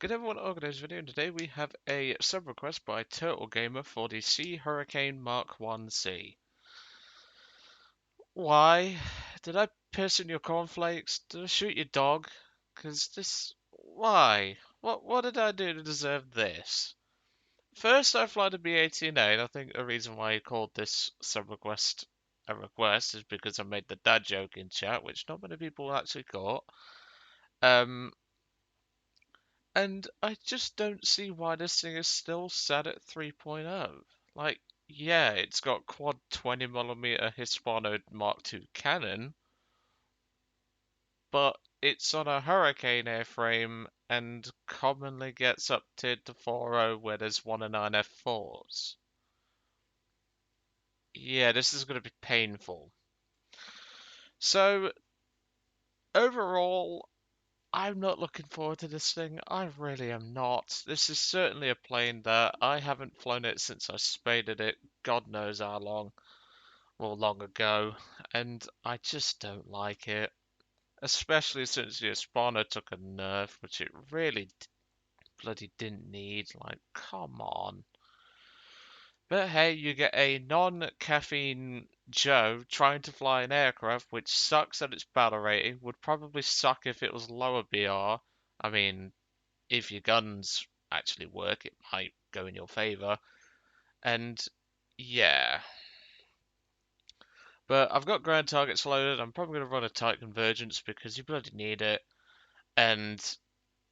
Good everyone, Organized Video, and today we have a sub request by Turtle Gamer for the Sea Hurricane Mark 1C. Why? Did I piss in your cornflakes? Did I shoot your dog? Cause this... Why? What did I do to deserve this? First I fly to B18A, and I think the reason why he called this sub request a request is because I made the dad joke in chat, which not many people actually caught. And I just don't see why this thing is still set at 3.0. Like, yeah, it's got quad 20mm Hispano Mark II cannon, but it's on a Hurricane airframe and commonly gets up to 4.0 where there's 1.9 F4s. Yeah, this is going to be painful. So, overall, I'm not looking forward to this thing. I really am not. This is certainly a plane that I haven't flown it since I spaded it, God knows how long, well, long ago, and I just don't like it. Especially since the Hispano took a nerf, which it really bloody didn't need. Like, come on. But hey, you get a non-caffeine Joe trying to fly an aircraft which sucks at its battle rating, would probably suck if it was lower BR. I mean, if your guns actually work, it might go in your favor. And yeah. But I've got ground targets loaded. I'm probably going to run a tight convergence because you bloody need it. And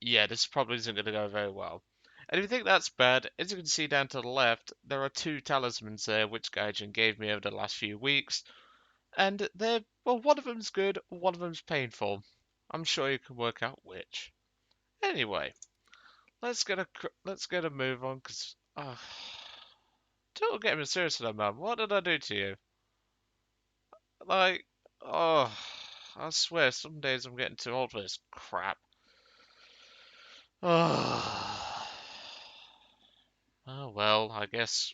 yeah, this probably isn't going to go very well. And if you think that's bad, as you can see down to the left, there are two talismans there which Gaijin gave me over the last few weeks. And they're, well, one of them's good, one of them's painful. I'm sure you can work out which. Anyway, let's get a move on, because don't get me seriously though, man. What did I do to you? Like, oh, I swear, some days I'm getting too old for this crap. Oh, oh well, I guess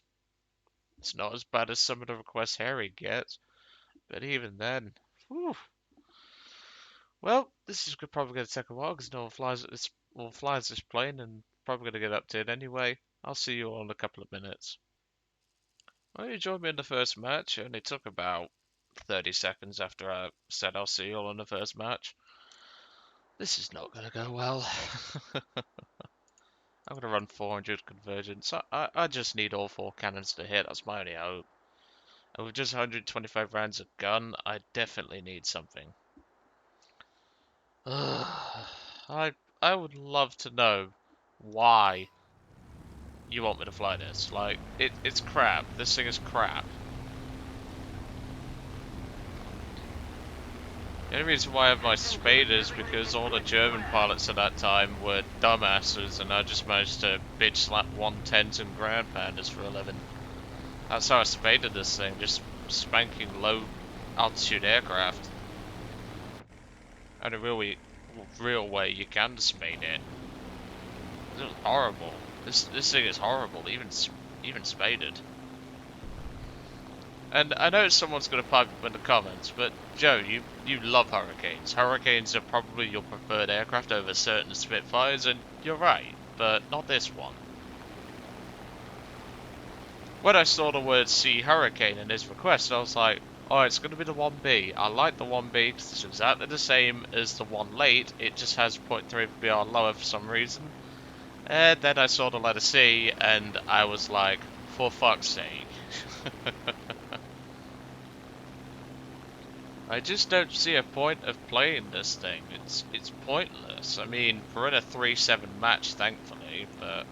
it's not as bad as some of the requests Harry gets, but even then, whew. Well, this is probably going to take a while because no one flies this plane, and probably going to get up to it anyway. I'll see you all in a couple of minutes. Well, you joined me in the first match. It only took about 30 seconds after I said I'll see you all in the first match. This is not going to go well. I'm going to run 400 convergence. I just need all four cannons to hit. That's my only hope. And with just 125 rounds of gun, I definitely need something. I would love to know why you want me to fly this. Like, it's crap. This thing is crap. The only reason why I have my Spade is because all the German pilots at that time were dumbasses, and I just managed to bitch slap 110s and ground pounders for 11. That's how I spaded this thing, just spanking low altitude aircraft. And a real way you can spade it. This is horrible. This thing is horrible, even spaded. And I know someone's going to pipe up in the comments, but Joe, you love Hurricanes. Hurricanes are probably your preferred aircraft over certain Spitfires, and you're right, but not this one. When I saw the word Sea Hurricane in his request, I was like, oh, it's going to be the 1B. I like the 1B because it's exactly the same as the one late, it just has 0.3 BR lower for some reason. And then I saw the letter C, and I was like, for fuck's sake. I just don't see a point of playing this thing. It's pointless. I mean, we're in a 3-7 match, thankfully, but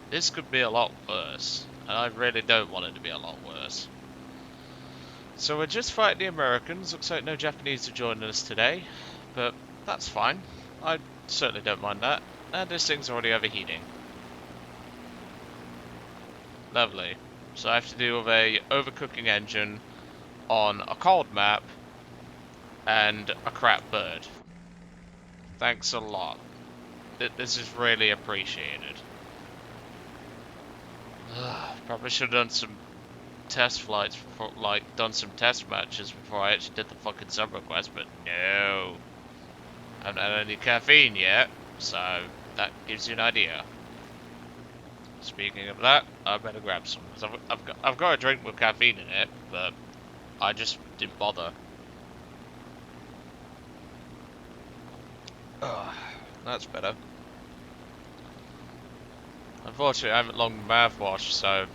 this could be a lot worse, and I really don't want it to be a lot worse. So we're just fighting the Americans. Looks like no Japanese are joining us today, but that's fine. I certainly don't mind that. And this thing's already overheating. Lovely. So I have to deal with a overcooking engine on a cold map and a crap bird. Thanks a lot. This is really appreciated. Probably should have done some test flights before, like, done some test matches before I actually did the fucking sub request, but no. I haven't had any caffeine yet, so that gives you an idea. Speaking of that, I better grab some, because I've got a drink with caffeine in it, but I just didn't bother. Ugh, that's better. Unfortunately, I haven't long mouthwash, so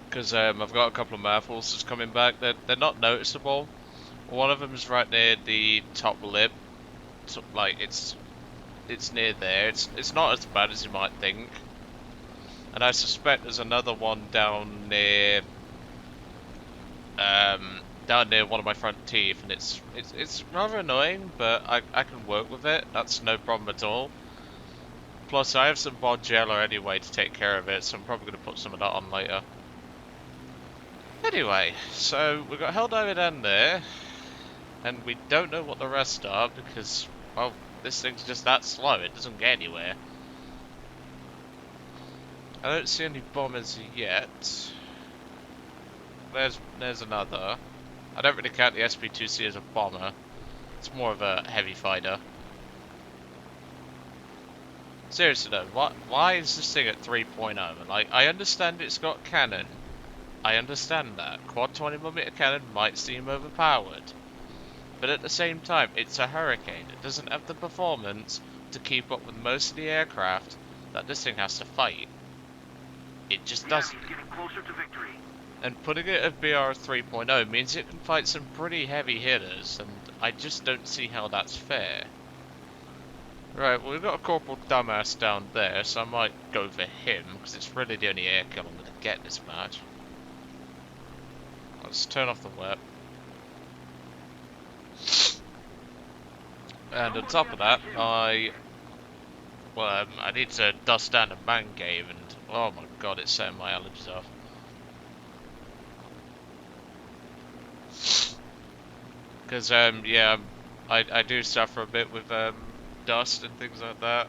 because I've got a couple of mouthfuls that's coming back. They're not noticeable. One of them is right near the top lip, so, like it's near there. It's not as bad as you might think, and I suspect there's another one down near one of my front teeth, and it's rather annoying, but I can work with it. That's no problem at all. Plus, I have some bod jello anyway to take care of it, so I'm probably going to put some of that on later. Anyway, so we've got Helldiver down there, and we don't know what the rest are because, well, this thing's just that slow, it doesn't get anywhere. I don't see any bombers yet. There's another. I don't really count the SP2C as a bomber. It's more of a heavy fighter. Seriously though, why is this thing at 3.0? Like, I understand it's got cannon. I understand that. Quad 20mm cannon might seem overpowered. But at the same time, it's a Hurricane. It doesn't have the performance to keep up with most of the aircraft that this thing has to fight. It just doesn't. And putting it at BR 3.0 means it can fight some pretty heavy hitters, and I just don't see how that's fair. Right, well, we've got a Corporal Dumbass down there, so I might go for him, because it's really the only air kill I'm going to get this match. Let's turn off the web. And on top of that, I need to dust down the man cave, and oh my god, it's setting my allergies off. Because, yeah, I do suffer a bit with, dust and things like that.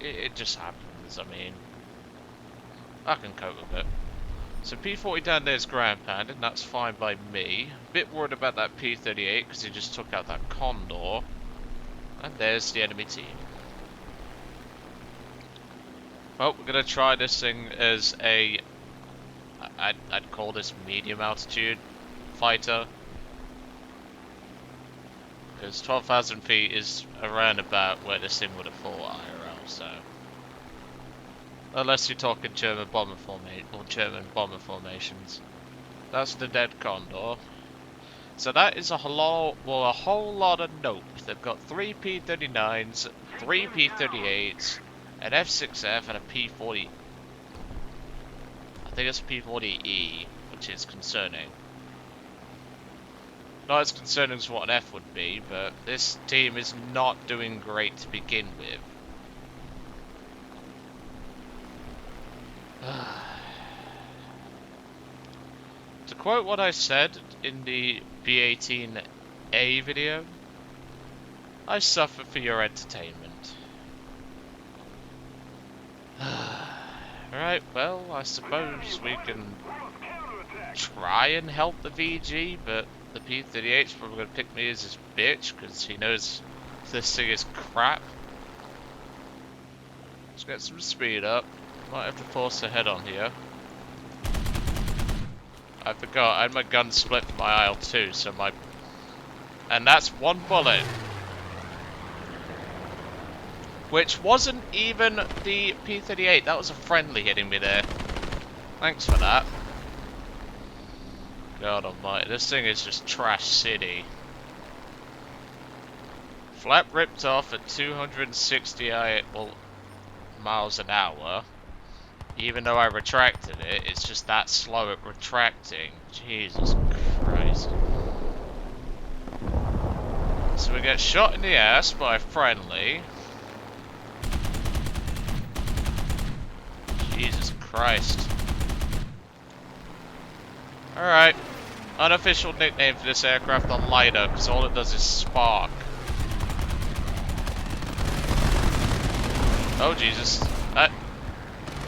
It just happens, I mean. I can cope with it. So P40 down there is ground pounded, and that's fine by me. Bit worried about that P38, because he just took out that Condor. And there's the enemy team. Well, we're going to try this thing as a... I'd call this medium altitude fighter. Because 12,000 feet is around about where this thing would have fought IRL, so... Unless you're talking German bomber formation or German bomber formations. That's the dead Condor. So that is a whole lot of nope. They've got 3 P-39s, 3 P-38s, an F-6F, and a P-40. I think it's a P-40E, which is concerning. Not as concerning as what an F would be, but this team is not doing great to begin with. To quote what I said in the B-18A video, I suffer for your entertainment. Right, well, I suppose we can try and help the VG, but the P-38's probably going to pick me as his bitch, because he knows this thing is crap. Let's get some speed up. Might have to force ahead on here. I forgot, I had my gun split from my IL-2, so my... And that's one bullet. Which wasn't even the P-38, that was a friendly hitting me there. Thanks for that. God almighty, this thing is just trash city. Flap ripped off at 260 miles an hour. Even though I retracted it, it's just that slow at retracting. Jesus Christ. So we get shot in the ass by a friendly. Jesus Christ. Alright. Unofficial nickname for this aircraft, the Lighter, because all it does is spark. Oh Jesus.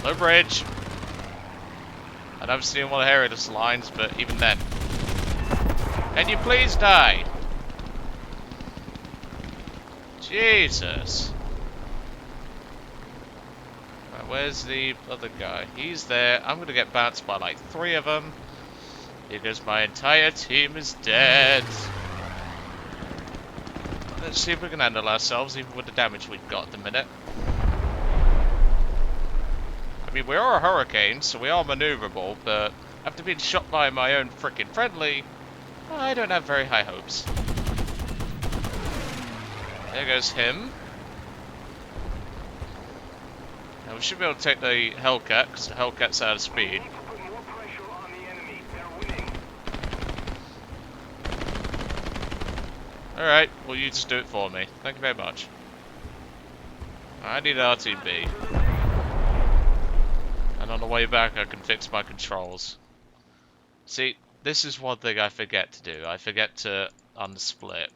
Low bridge. I don't see one of Heritage lines, but even then. Can you please die? Jesus. where's the other guy? He's there. I'm gonna get bounced by like 3 of them. Because my entire team is dead. Let's see if we can handle ourselves, even with the damage we've got at the minute. I mean, we are a hurricane, so we are maneuverable, but after being shot by my own frickin' friendly, I don't have very high hopes. There goes him. Now we should be able to take the Hellcat, because the Hellcat's out of speed. Alright, well you just do it for me. Thank you very much. I need an RTB. And on the way back I can fix my controls. See, this is one thing I forget to do. I forget to unsplit.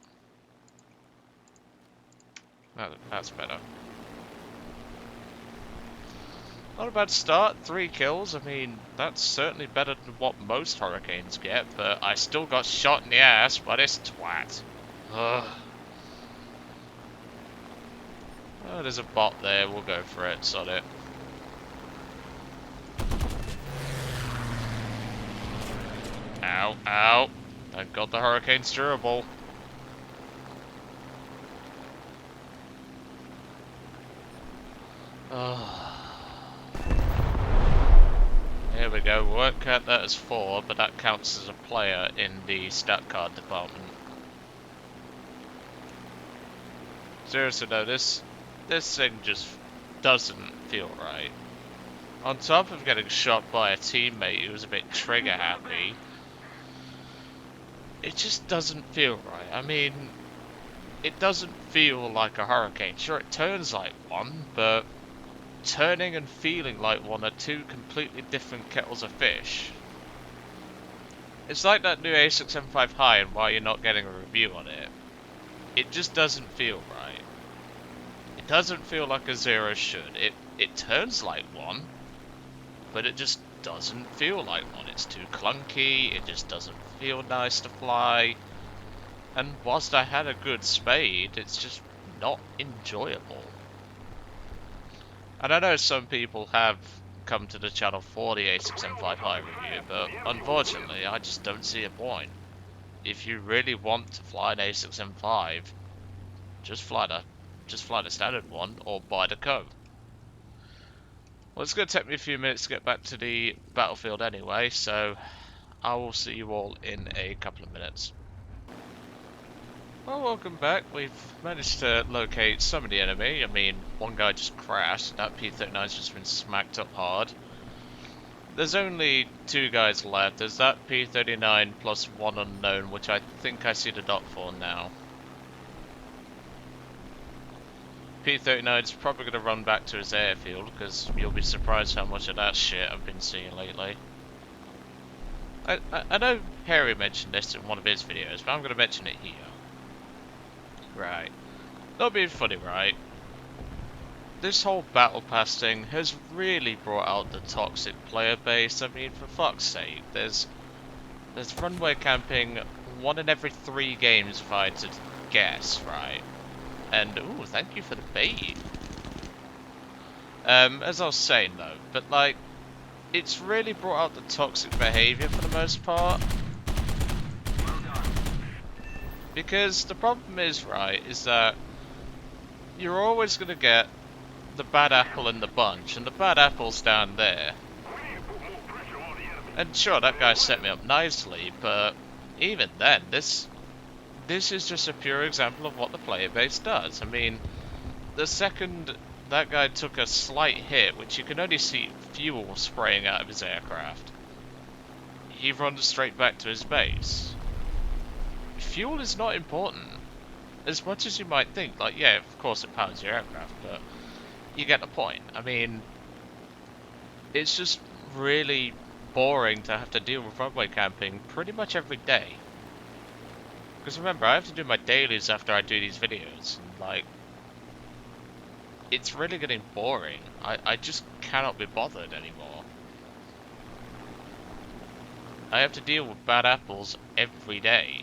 That's better. Not a bad start, 3 kills. I mean, that's certainly better than what most Hurricanes get, but I still got shot in the ass by this twat. Ugh. Oh, there's a bot there, we'll go for it, sod it. Ow, ow. Thank God the Hurricane's durable. Here we go, we won't count that as 4, but that counts as a player in the stat card department. Seriously though, this thing just doesn't feel right. On top of getting shot by a teammate who was a bit trigger happy, it just doesn't feel right. I mean, it doesn't feel like a Hurricane. Sure, it turns like one, but turning and feeling like one are 2 completely different kettles of fish. It's like that new A6M5 High and why you're not getting a review on it. It just doesn't feel right. It doesn't feel like a Zero should. It turns like one, but it just doesn't feel like one. It's too clunky, it just doesn't feel nice to fly. And whilst I had a good spade, it's just not enjoyable. And I know some people have come to the channel for the A6M5 High review, but unfortunately I just don't see a point. If you really want to fly an A6M5, just fly the standard one or buy the Cove. Well, it's going to take me a few minutes to get back to the battlefield anyway, so I will see you all in a couple of minutes. Well, welcome back. We've managed to locate some of the enemy. I mean, one guy just crashed. That P-39's just been smacked up hard. There's only 2 guys left. There's that P-39 plus 1 unknown, which I think I see the dot for now. P-39's probably going to run back to his airfield, because you'll be surprised how much of that shit I've been seeing lately. I know Harry mentioned this in one of his videos, but I'm going to mention it here. Right. That'll be funny, right? This whole Battle Pass thing has really brought out the toxic player base. I mean, for fuck's sake, there's runway camping 1 in every 3 games if I had to guess, right? And, ooh, thank you for the bait. As I was saying though, but like, it's really brought out the toxic behaviour for the most part. Because the problem is, right, is that you're always going to get the bad apple in the bunch, and the bad apple's down there. And sure, that guy set me up nicely, but even then, this is just a pure example of what the player base does. I mean, the second that guy took a slight hit, which you can only see fuel spraying out of his aircraft, he runs straight back to his base. Fuel is not important, as much as you might think. Like, yeah, of course it powers your aircraft, but you get the point. I mean, it's just really boring to have to deal with runway camping pretty much every day. Because remember, I have to do my dailies after I do these videos, and like, it's really getting boring. I just cannot be bothered anymore. I have to deal with bad apples every day.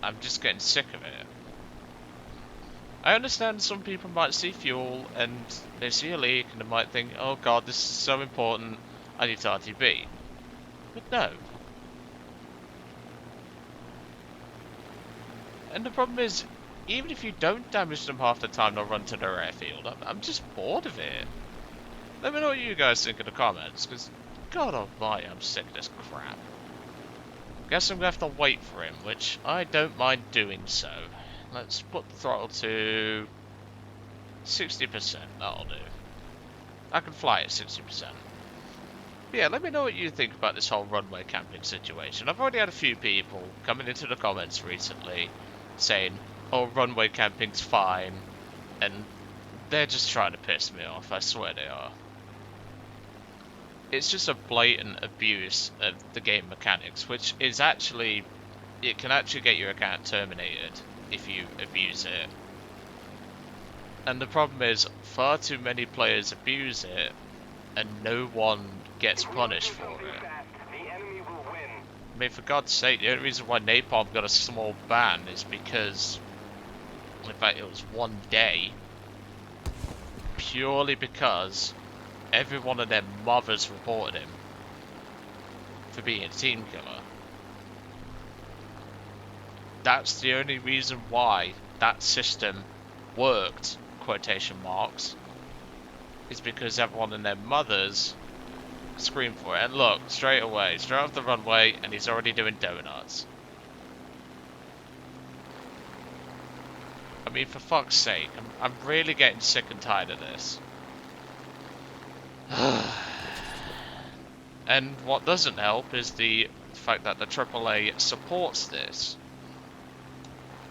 I'm just getting sick of it. I understand some people might see fuel and they see a leak and they might think, oh god, this is so important, I need to RTB. But no. And the problem is, even if you don't damage them half the time they'll run to their airfield, I'm just bored of it. Let me know what you guys think in the comments, because god almighty, I'm sick of this crap. Guess I'm gonna have to wait for him, which I don't mind doing so. Let's put the throttle to 60%, that'll do. I can fly at 60%. But yeah, let me know what you think about this whole runway camping situation. I've already had a few people coming into the comments recently saying, oh, runway camping's fine, and they're just trying to piss me off, I swear they are. It's just a blatant abuse of the game mechanics, which is actually, it can actually get your account terminated if you abuse it. And the problem is, far too many players abuse it, and no one gets punished for it. I mean, for God's sake, the only reason why Napalm got a small ban is because, in fact, it was 1 day, purely because every one of their mothers reported him for being a team killer. That's the only reason why that system worked, quotation marks, is because everyone and their mothers screamed for it. And look, straight away, straight off the runway, and he's already doing donuts. I mean, for fuck's sake, I'm really getting sick and tired of this. And what doesn't help is the fact that the AAA supports this.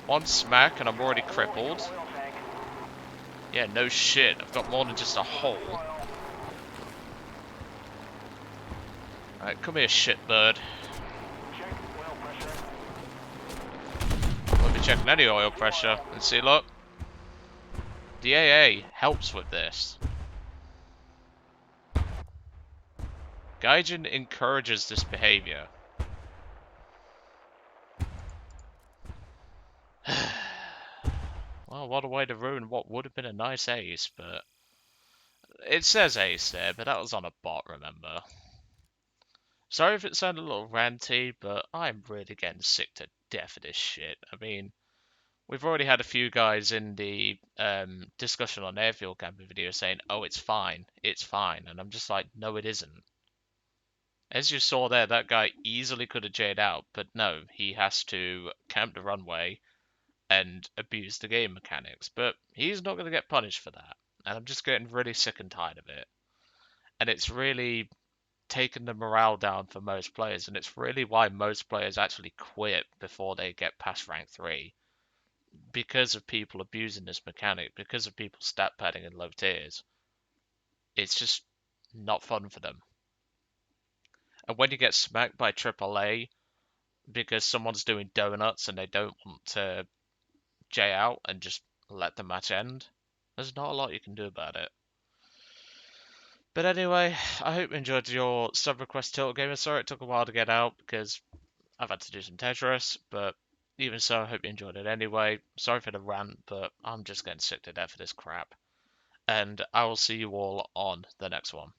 One smack and I'm already crippled. Yeah, no shit, I've got more than just a hole. Alright, come here, shitbird. We'll be checking any oil pressure. And see, look. The AA helps with this. Gaijin encourages this behavior. Well, what a way to ruin what would have been a nice ace, but... It says ace there, but that was on a bot, remember? Sorry if it sounded a little ranty, but I'm really getting sick to death of this shit. I mean, we've already had a few guys in the discussion on airfield camping video saying, oh, it's fine, and I'm just like, no, it isn't. As you saw there, that guy easily could have J'd out, but no, he has to camp the runway and abuse the game mechanics, but he's not going to get punished for that, and I'm just getting really sick and tired of it. And it's really taken the morale down for most players, and it's really why most players actually quit before they get past rank 3, because of people abusing this mechanic, because of people stat padding in low tiers. It's just not fun for them. And when you get smacked by AAA because someone's doing donuts and they don't want to J out and just let the match end, there's not a lot you can do about it. But anyway, I hope you enjoyed your sub request, Tilt Gamer. Sorry it took a while to get out because I've had to do some Tetris, but even so, I hope you enjoyed it anyway. Sorry for the rant, but I'm just getting sick to death of this crap. And I will see you all on the next one.